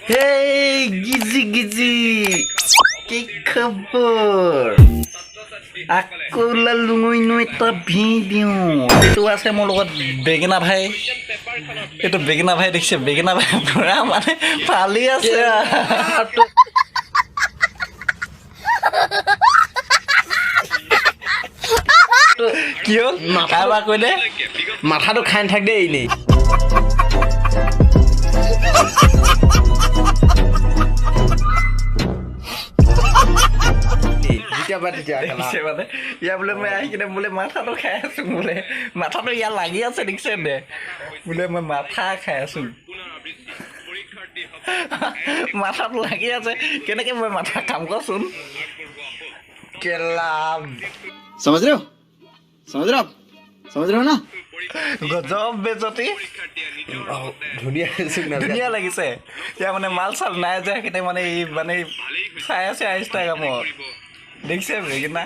Hey, Gizi, কি খবৰ? আকৌ লালু মই এটা ভিডিঅ' এইটো আছে মোৰ লগত বেগেনা ভাই। এইটো বেগেনা ভাই দেখিছে, বেগেনা ভাই পুৰা মানে ফালি আছে। কি হ'ল কাৰোবাৰ কৈ দে, মাথাটো খাই নাথাক দেই এনেই। দেখিছে মানে ইয়াৰ বোলে মই আহি কিনে বোলে মাথাটো খাই আছো, বোলে মাথাটো ইয়াৰ লাগি আছে দেখিছে দে, বোলে মই মাথা খাই আছো। মাথাটো লাগি আছে, কেনেকে মই মাথা কাম কৰচোন। কেলাম समझ रहे हो आप समझ रहे हो ना। গজব বেজতি ধুনীয়া লাগিছে। এতিয়া মানে মাল চাল নাই যে সেইকাৰণে মানে ই মানে চাই আছে ইনষ্টাগ্ৰামত দেখিছে বেগেনা।